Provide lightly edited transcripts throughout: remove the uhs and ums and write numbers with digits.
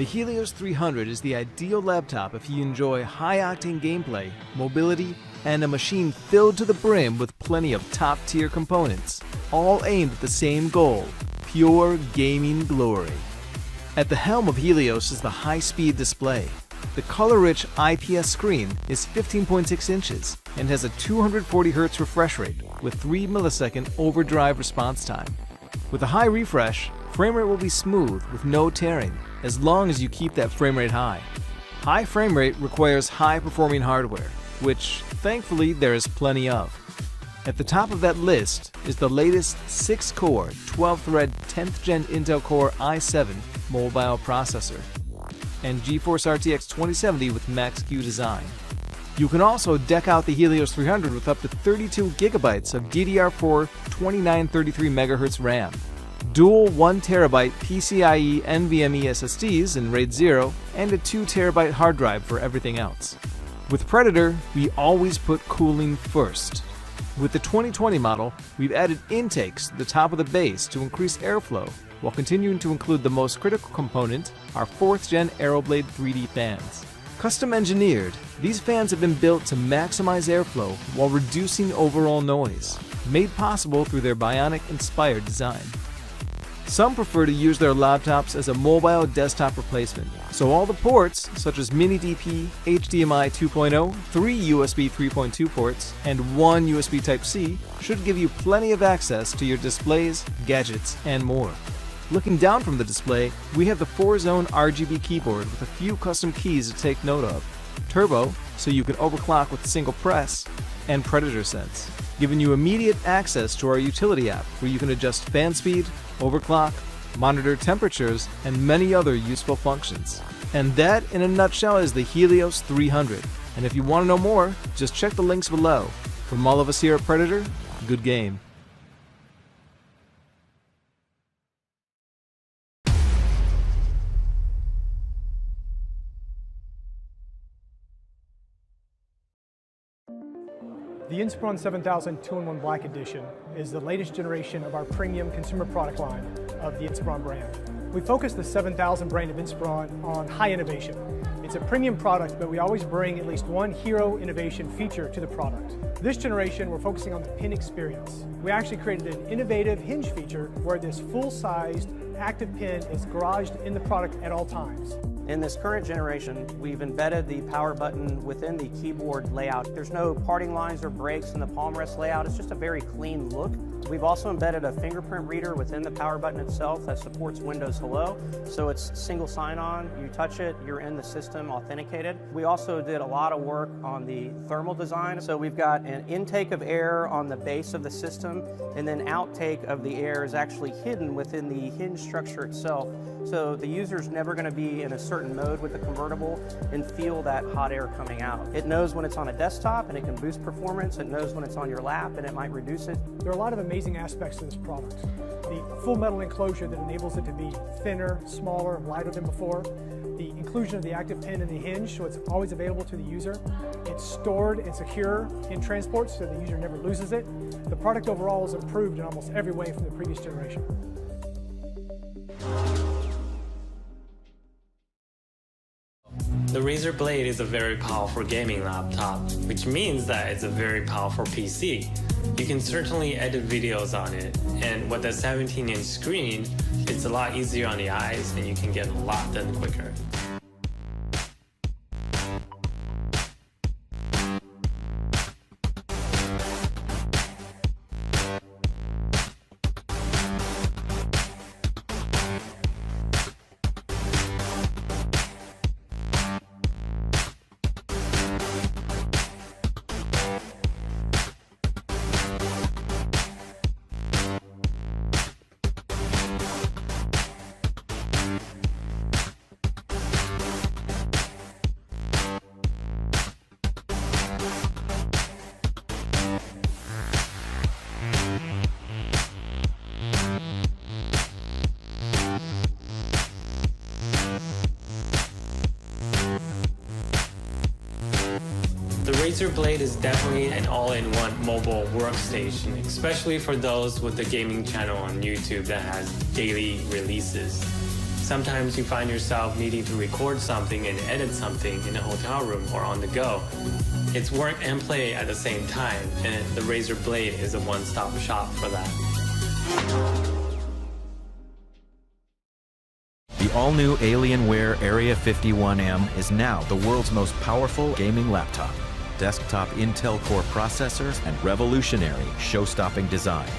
The Helios 300 is the ideal laptop if you enjoy high-octane gameplay, mobility, and a machine filled to the brim with plenty of top-tier components, all aimed at the same goal: pure gaming glory. At the helm of Helios is the high-speed display. The color-rich IPS screen is 15.6 inches and has a 240 Hz refresh rate with 3 millisecond overdrive response time. With a high refresh, frame rate will be smooth with no tearing, as long as you keep that frame rate high. High frame rate requires high-performing hardware, which, thankfully, there is plenty of. At the top of that list is the latest 6-core, 12-thread 10th Gen Intel Core i7 mobile processor and GeForce RTX 2070 with Max-Q design. You can also deck out the Helios 300 with up to 32 GB of DDR4 2933 MHz RAM, dual 1TB PCIe NVMe SSDs in RAID 0, and a 2TB hard drive for everything else. With Predator, we always put cooling first. With the 2020 model, we've added intakes to the top of the base to increase airflow, while continuing to include the most critical component, our 4th Gen Aeroblade 3D fans. Custom engineered, these fans have been built to maximize airflow while reducing overall noise, made possible through their bionic-inspired design. Some prefer to use their laptops as a mobile desktop replacement, so all the ports, such as Mini DP, HDMI 2.0, 3 USB 3.2 ports, and 1 USB Type-C, should give you plenty of access to your displays, gadgets, and more. Looking down from the display, we have the 4-zone RGB keyboard with a few custom keys to take note of, Turbo, so you can overclock with a single press, and Predator Sense, giving you immediate access to our utility app where you can adjust fan speed, overclock, monitor temperatures, and many other useful functions. And that, in a nutshell, is the Helios 300. And if you want to know more, just check the links below. From all of us here at Predator, good game. The Inspiron 7000 2-in-1 Black Edition is the latest generation of our premium consumer product line of the Inspiron brand. We focus the 7000 brand of Inspiron on high innovation. It's a premium product, but we always bring at least one hero innovation feature to the product. This generation, we're focusing on the pin experience. We actually created an innovative hinge feature where this full-sized active pin is garaged in the product at all times. In this current generation, we've embedded the power button within the keyboard layout. There's no parting lines or breaks in the palm rest layout. It's just a very clean look. We've also embedded a fingerprint reader within the power button itself that supports Windows Hello. So it's single sign-on. You touch it, you're in the system authenticated. We also did a lot of work on the thermal design. So we've got an intake of air on the base of the system, and then outtake of the air is actually hidden within the hinge structure itself. So the user's never going to be in a certain mode with the convertible and feel that hot air coming out. It knows when it's on a desktop and it can boost performance. It knows when it's on your lap and it might reduce it. There are a lot of amazing aspects to this product. The full metal enclosure that enables it to be thinner, smaller, lighter than before. The inclusion of the active pin in the hinge, so it's always available to the user. It's stored and secure in transport, so the user never loses it. The product overall is improved in almost every way from the previous generation. The Razer Blade is a very powerful gaming laptop, which means that it's a very powerful PC. You can certainly edit videos on it, and with a 17-inch screen, it's a lot easier on the eyes and you can get a lot done quicker. The Razer Blade is definitely an all-in-one mobile workstation, especially for those with a gaming channel on YouTube that has daily releases. Sometimes you find yourself needing to record something and edit something in a hotel room or on the go. It's work and play at the same time, and the Razer Blade is a one-stop shop for that. The all-new Alienware Area 51M is now the world's most powerful gaming laptop. Desktop Intel Core processors and revolutionary show-stopping design.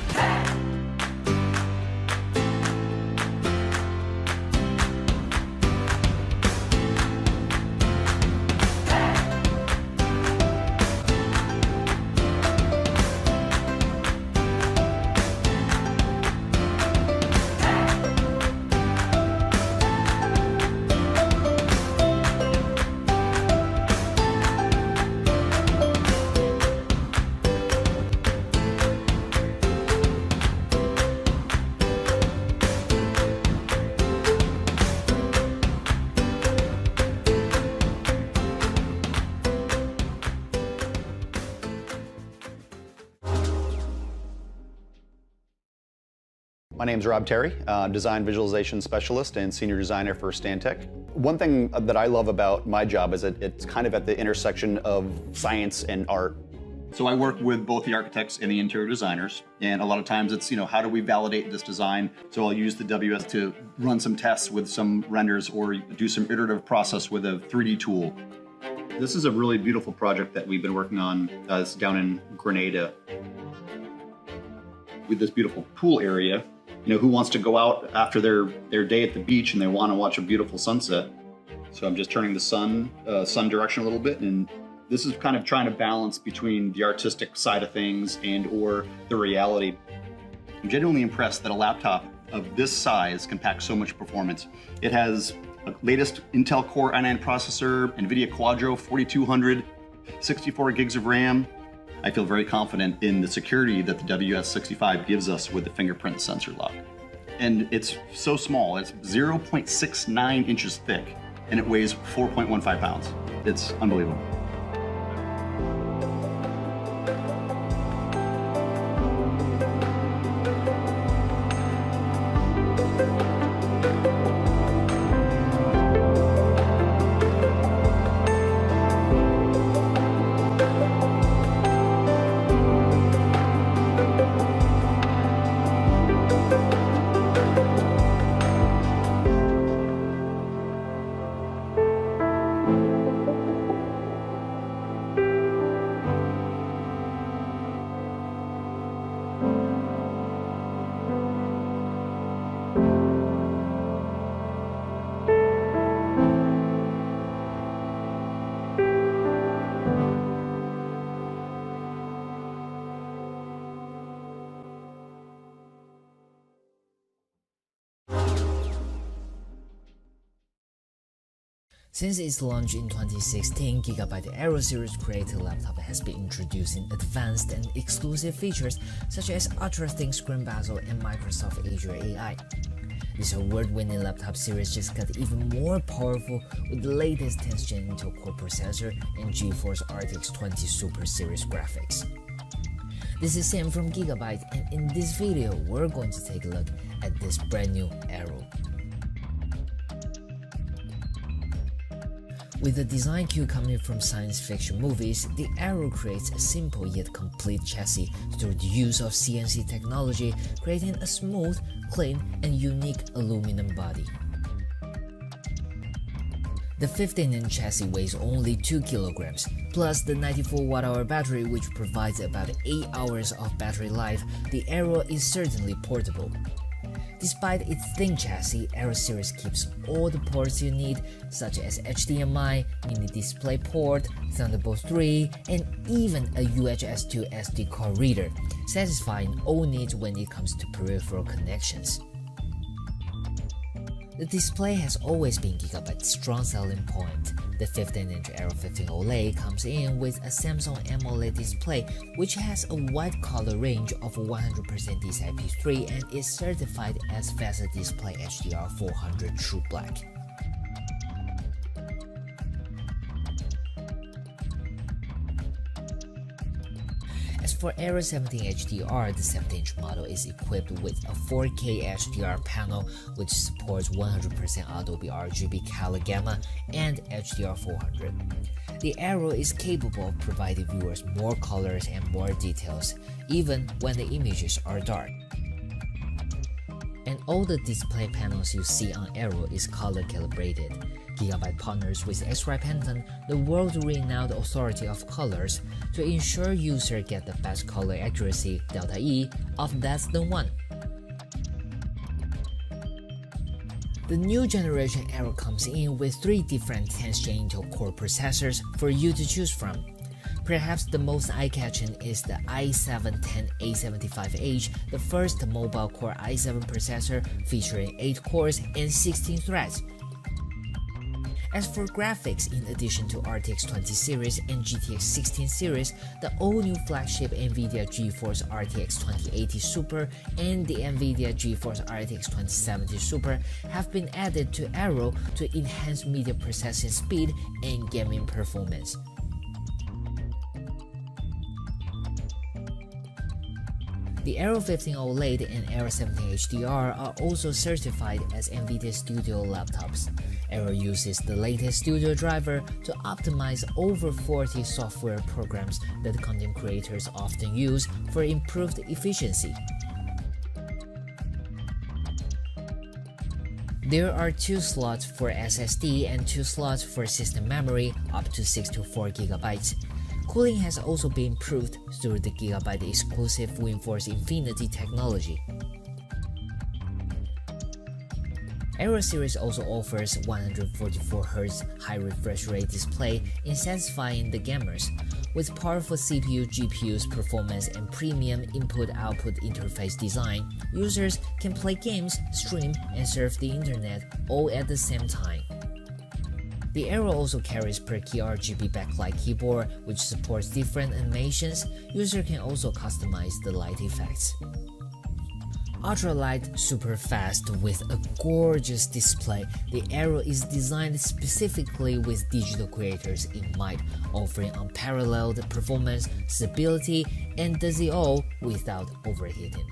My name's Rob Terry, Design Visualization Specialist and Senior Designer for Stantec. One thing that I love about my job is that it's kind of at the intersection of science and art. So I work with both the architects and the interior designers, and a lot of times it's, how do we validate this design? So I'll use the WS to run some tests with some renders or do some iterative process with a 3D tool. This is a really beautiful project that we've been working on. It's down in Grenada with this beautiful pool area. Who wants to go out after their day at the beach and they want to watch a beautiful sunset? So I'm just turning the sun direction a little bit, and this is kind of trying to balance between the artistic side of things and or the reality. I'm genuinely impressed that a laptop of this size can pack so much performance. It has a latest Intel Core i9 processor, NVIDIA Quadro 4200, 64 gigs of RAM. I feel very confident in the security that the WS65 gives us with the fingerprint sensor lock. And it's so small, it's 0.69 inches thick, and it weighs 4.15 pounds. It's unbelievable. Since its launch in 2016, Gigabyte Aero series created laptop has been introducing advanced and exclusive features such as ultra-thin screen bezel and Microsoft Azure AI. This award-winning laptop series just got even more powerful with the latest 10th Gen Intel Core processor and GeForce RTX 20 Super Series graphics. This is Sam from Gigabyte, and in this video, we're going to take a look at this brand new Aero. With a design cue coming from science fiction movies, the Aero creates a simple yet complete chassis through the use of CNC technology, creating a smooth, clean, and unique aluminum body. The 15-inch chassis weighs only 2 kilograms, plus the 94 watt-hour battery which provides about 8 hours of battery life. The Aero is certainly portable. Despite its thin chassis, Aero series keeps all the ports you need, such as HDMI, mini display port, Thunderbolt 3, and even a UHS 2 SD card reader, satisfying all needs when it comes to peripheral connections. The display has always been Gigabyte's strong selling point. The 15-inch Aero 15 OLED comes in with a Samsung AMOLED display, which has a wide color range of 100% DCI-P3 and is certified as Fast Display HDR 400 True Black. As for Aero 17 HDR, the 7-inch model is equipped with a 4K HDR panel which supports 100% Adobe RGB color gamma and HDR 400. The Aero is capable of providing viewers more colors and more details, even when the images are dark. And all the display panels you see on Aero is color calibrated. Gigabyte partners with X-Ray Pantone, the world-renowned authority of colors, to ensure users get the best color accuracy delta E of less than 1. The new generation Aero comes in with 3 different 10th-gen Intel Core processors for you to choose from. Perhaps the most eye-catching is the i7-10875H, the first mobile Core i7 processor featuring 8 cores and 16 threads. As for graphics, in addition to RTX 20 series and GTX 16 series, the all-new flagship NVIDIA GeForce RTX 2080 Super and the NVIDIA GeForce RTX 2070 Super have been added to Aero to enhance media processing speed and gaming performance. The Aero 15 OLED and Aero 17 HDR are also certified as NVIDIA Studio laptops. Aero uses the latest Studio driver to optimize over 40 software programs that content creators often use for improved efficiency. There are 2 slots for SSD and 2 slots for system memory up to 64 GB. Cooling has also been improved through the Gigabyte exclusive WindForce Infinity technology. Aero series also offers 144Hz high refresh rate display in satisfying the gamers. With powerful CPU, GPUs, performance, and premium input-output interface design, users can play games, stream, and surf the internet all at the same time. The Aero also carries per-key RGB backlight keyboard, which supports different animations. Users can also customize the light effects. Ultralight, super fast, with a gorgeous display, the Aero is designed specifically with digital creators in mind, offering unparalleled performance, stability, and does it all without overheating.